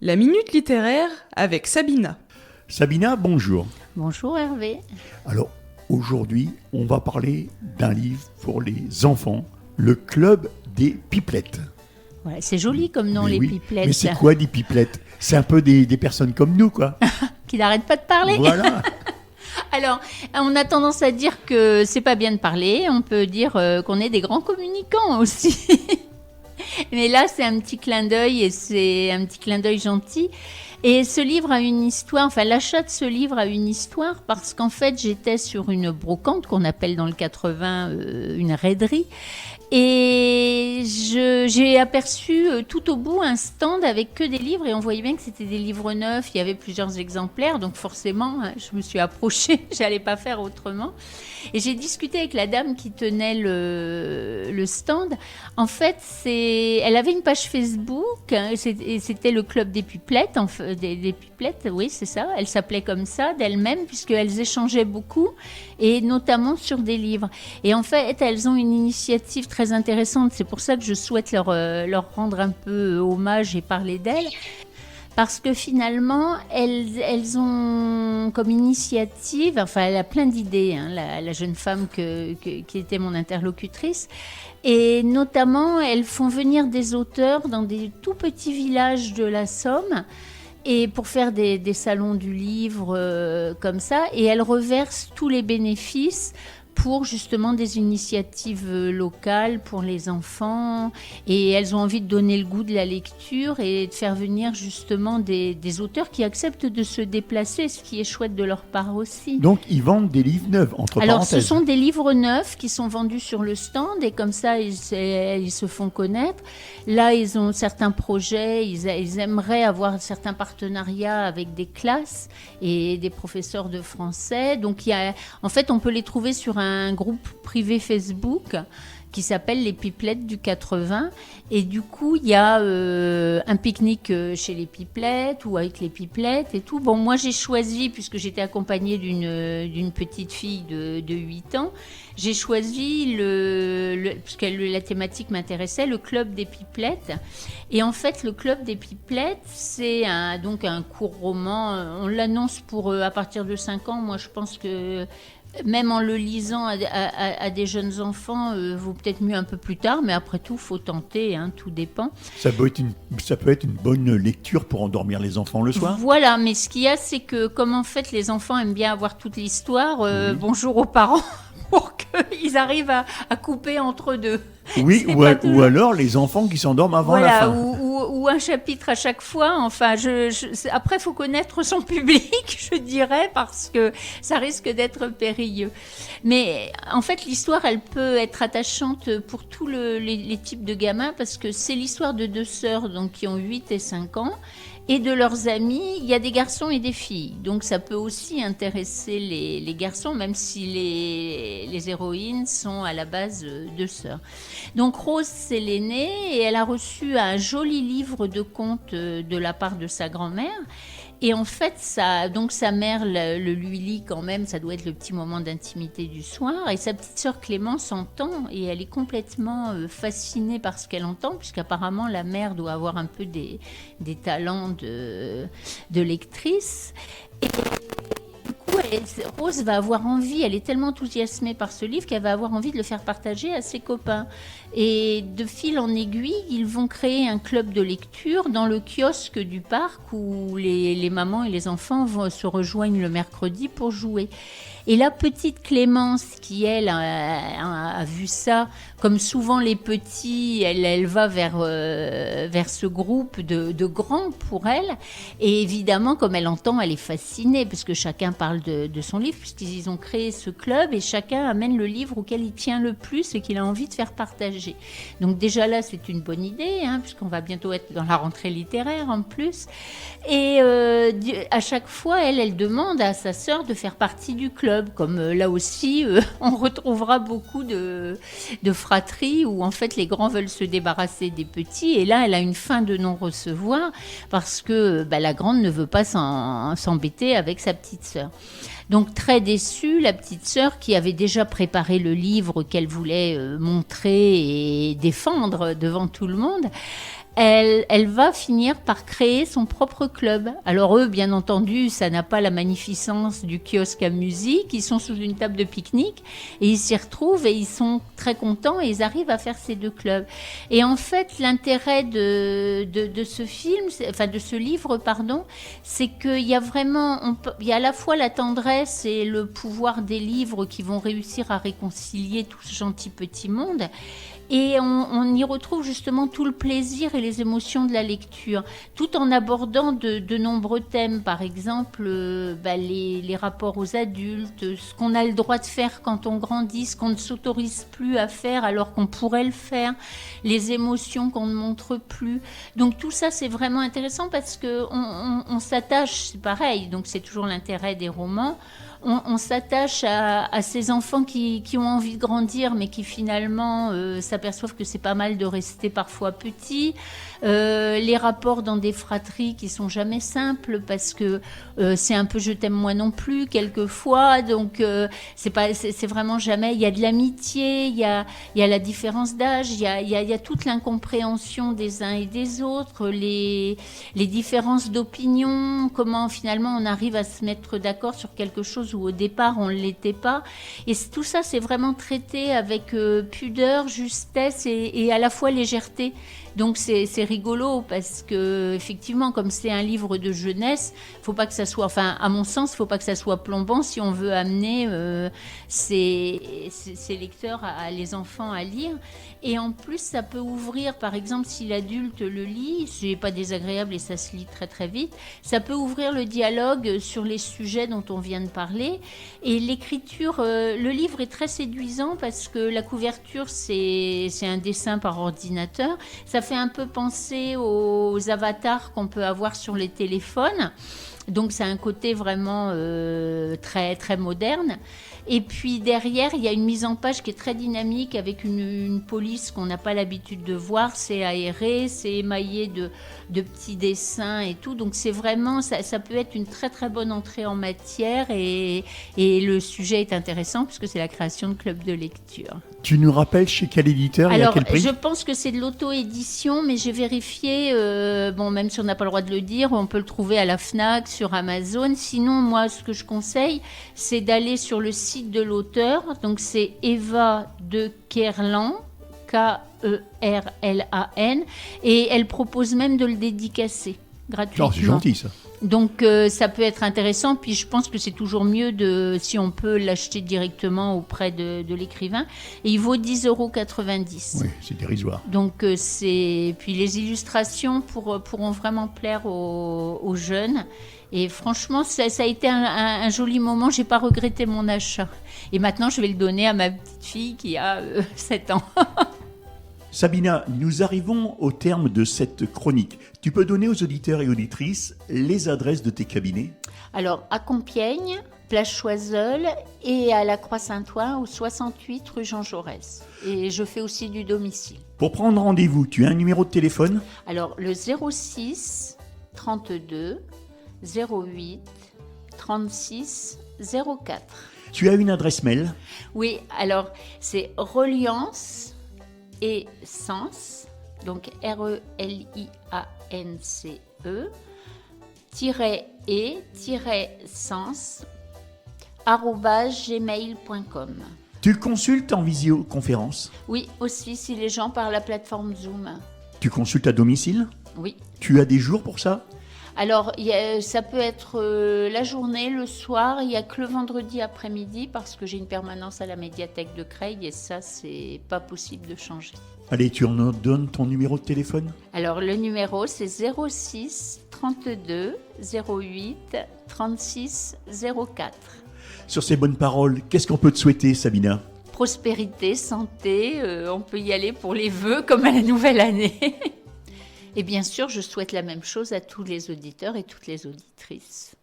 La Minute Littéraire avec Sabina. Sabina, bonjour. Bonjour Hervé. Alors, aujourd'hui, on va parler d'un livre pour les enfants, Le Club des Pipelettes. Ouais, c'est joli comme nom, les pipelettes. Mais c'est quoi des pipelettes? C'est un peu des personnes comme nous, quoi. Qui n'arrêtent pas de parler. Voilà. Alors, on a tendance à dire que c'est pas bien de parler. On peut dire qu'on est des grands communicants aussi. Mais là, c'est un petit clin d'œil et c'est un petit clin d'œil gentil. Et ce livre a une histoire, enfin l'achat de ce livre a une histoire parce qu'en fait, j'étais sur une brocante qu'on appelle dans le 80 une raiderie. Et j'ai aperçu tout au bout un stand avec que des livres et on voyait bien que c'était des livres neufs, il y avait plusieurs exemplaires, donc forcément je me suis approchée, j'allais pas faire autrement. Et j'ai discuté avec la dame qui tenait le stand. En fait, elle avait une page Facebook et c'était le club des pipelettes, des pipelettes, oui c'est ça, elle s'appelait comme ça d'elle-même puisqu'elles échangeaient beaucoup et notamment sur des livres. Et en fait, elles ont une initiative très intéressante. C'est pour ça que je souhaite leur rendre un peu hommage et parler d'elles. Parce que finalement, elles ont comme initiative, enfin elle a plein d'idées, hein, la jeune femme qui était mon interlocutrice. Et notamment, elles font venir des auteurs dans des tout petits villages de la Somme. Et pour faire des salons du livre comme ça, et elles reversent tous les bénéfices pour justement des initiatives locales pour les enfants. Et elles ont envie de donner le goût de la lecture et de faire venir justement des auteurs qui acceptent de se déplacer, ce qui est chouette de leur part aussi. Donc, ils vendent des livres neufs, entre Alors, parenthèses. ce sont des livres neufs qui sont vendus sur le stand et comme ça, ils se font connaître. Là, ils ont certains projets, ils aimeraient avoir certains partenariats avec des classes et des professeurs de français. Donc, en fait, on peut les trouver sur un groupe privé Facebook qui s'appelle les Pipelettes du 80. Et du coup, il y a un pique-nique chez les Pipelettes ou avec les Pipelettes et tout. Bon, moi, j'ai choisi, puisque j'étais accompagnée d'une petite fille de 8 ans, j'ai choisi, puisque la thématique m'intéressait, le Club des Pipelettes. Et en fait, le Club des Pipelettes, c'est donc un court roman. On l'annonce pour à partir de 5 ans. Moi, je pense que même en le lisant à des jeunes enfants, vaut peut-être mieux un peu plus tard, mais après tout, il faut tenter, hein, tout dépend. Ça peut être une bonne lecture pour endormir les enfants le soir. Voilà, mais ce qu'il y a, c'est que comme en fait les enfants aiment bien avoir toute l'histoire, bonjour aux parents, pour qu'ils arrivent à couper entre deux. Oui, ou alors les enfants qui s'endorment avant la fin. Ou un chapitre à chaque fois. Enfin, après, il faut connaître son public, je dirais, parce que ça risque d'être périlleux. Mais en fait, l'histoire, elle peut être attachante pour tous les types de gamins, parce que c'est l'histoire de deux sœurs donc, qui ont 8 et 5 ans. Et de leurs amis, il y a des garçons et des filles. Donc ça peut aussi intéresser les garçons, même si les héroïnes sont à la base deux sœurs. Donc Rose, c'est l'aînée et elle a reçu un joli livre de contes de la part de sa grand-mère. Et en fait, donc sa mère le lui lit quand même, ça doit être le petit moment d'intimité du soir. Et sa petite sœur Clémence entend et elle est complètement fascinée par ce qu'elle entend, puisqu'apparemment la mère doit avoir un peu des talents de lectrice. Et du coup, Rose va avoir envie, elle est tellement enthousiasmée par ce livre qu'elle va avoir envie de le faire partager à ses copains. Et de fil en aiguille, ils vont créer un club de lecture dans le kiosque du parc où les mamans et les enfants se rejoignent le mercredi pour jouer. Et la petite Clémence, qui elle a vu ça, comme souvent les petits, elle va vers ce groupe de grands pour elle. Et évidemment, comme elle entend, elle est fascinée, parce que chacun parle de son livre, puisqu'ils ont créé ce club, et chacun amène le livre auquel il tient le plus et qu'il a envie de faire partager. Donc déjà là, c'est une bonne idée, hein, puisqu'on va bientôt être dans la rentrée littéraire en plus. Et à chaque fois, elle demande à sa sœur de faire partie du club. Comme là aussi, on retrouvera beaucoup de fratries où en fait les grands veulent se débarrasser des petits. Et là, elle a une fin de non-recevoir parce que la grande ne veut pas s'embêter avec sa petite sœur. Donc très déçue, la petite sœur qui avait déjà préparé le livre qu'elle voulait montrer et défendre devant tout le monde, elle va finir par créer son propre club. Alors eux, bien entendu, ça n'a pas la magnificence du kiosque à musique. Ils sont sous une table de pique-nique et ils s'y retrouvent et ils sont très contents et ils arrivent à faire ces deux clubs. Et en fait, l'intérêt de ce film, enfin de ce livre, pardon, c'est qu'il y a vraiment, il y a à la fois la tendresse et le pouvoir des livres qui vont réussir à réconcilier tout ce gentil petit monde. Et on y retrouve justement tout le plaisir et les émotions de la lecture, tout en abordant de nombreux thèmes, par exemple les rapports aux adultes, ce qu'on a le droit de faire quand on grandit, ce qu'on ne s'autorise plus à faire alors qu'on pourrait le faire, les émotions qu'on ne montre plus. Donc tout ça, c'est vraiment intéressant parce qu'on s'attache, c'est pareil, donc c'est toujours l'intérêt des romans. On s'attache à ces enfants qui ont envie de grandir, mais qui finalement s'aperçoivent que c'est pas mal de rester parfois petits. Les rapports dans des fratries qui sont jamais simples parce que c'est un peu je t'aime moi non plus quelquefois. Donc c'est vraiment jamais. Il y a de l'amitié, il y a la différence d'âge, il y a toute l'incompréhension des uns et des autres, les différences d'opinion, comment finalement on arrive à se mettre d'accord sur quelque chose où au départ on ne l'était pas. Et tout ça, c'est vraiment traité avec pudeur, justesse et à la fois légèreté. Donc c'est rigolo parce que effectivement, comme c'est un livre de jeunesse, faut pas que ça soit, enfin à mon sens, faut pas que ça soit plombant si on veut amener ces lecteurs, les enfants à lire. Et en plus, ça peut ouvrir, par exemple, si l'adulte le lit, c'est pas désagréable et ça se lit très très vite, ça peut ouvrir le dialogue sur les sujets dont on vient de parler. Et l'écriture, le livre est très séduisant parce que la couverture, c'est un dessin par ordinateur. Ça fait un peu penser aux avatars qu'on peut avoir sur les téléphones. Donc c'est un côté vraiment très, très moderne. Et puis derrière, il y a une mise en page qui est très dynamique avec une police qu'on n'a pas l'habitude de voir. C'est aéré, c'est émaillé de petits dessins et tout. Donc c'est vraiment, ça peut être une très très bonne entrée en matière et le sujet est intéressant puisque c'est la création de clubs de lecture. Tu nous rappelles chez quel éditeur et à quel prix ? Je pense que c'est de l'auto-édition, mais j'ai vérifié, même si on n'a pas le droit de le dire, on peut le trouver à la Fnac, sur Amazon. Sinon, moi, ce que je conseille, c'est d'aller sur le site de l'auteur. Donc, c'est Eva de Kerlan, Kerlan, et elle propose même de le dédicacer gratuitement. Oh, c'est gentil, ça. Donc ça peut être intéressant, puis je pense que c'est toujours mieux si on peut l'acheter directement auprès de l'écrivain. Et il vaut 10,90 €. Oui, c'est dérisoire. Donc puis les illustrations pourront vraiment plaire aux jeunes. Et franchement, ça a été un joli moment. J'ai pas regretté mon achat. Et maintenant, je vais le donner à ma petite fille qui a 7 ans. Sabina, nous arrivons au terme de cette chronique. Tu peux donner aux auditeurs et auditrices les adresses de tes cabinets ? Alors, à Compiègne, place Choiseul, et à la Croix-Saint-Ouen, au 68 rue Jean Jaurès. Et je fais aussi du domicile. Pour prendre rendez-vous, tu as un numéro de téléphone ? Alors, le 06 32 08 36 04. Tu as une adresse mail ? Oui, alors, c'est reliance et sens, donc RELIANCE, -sens, @gmail.com. Tu consultes en visioconférence ? Oui, aussi si les gens par la plateforme Zoom. Tu consultes à domicile ? Oui. Tu as des jours pour ça ? Alors, ça peut être la journée, le soir. Il n'y a que le vendredi après-midi parce que j'ai une permanence à la médiathèque de Creil et ça, c'est pas possible de changer. Allez, tu en donnes ton numéro de téléphone ? Alors, le numéro, c'est 06 32 08 36 04. Sur ces bonnes paroles, qu'est-ce qu'on peut te souhaiter, Sabina ? Prospérité, santé, on peut y aller pour les vœux comme à la nouvelle année. Et bien sûr, je souhaite la même chose à tous les auditeurs et toutes les auditrices.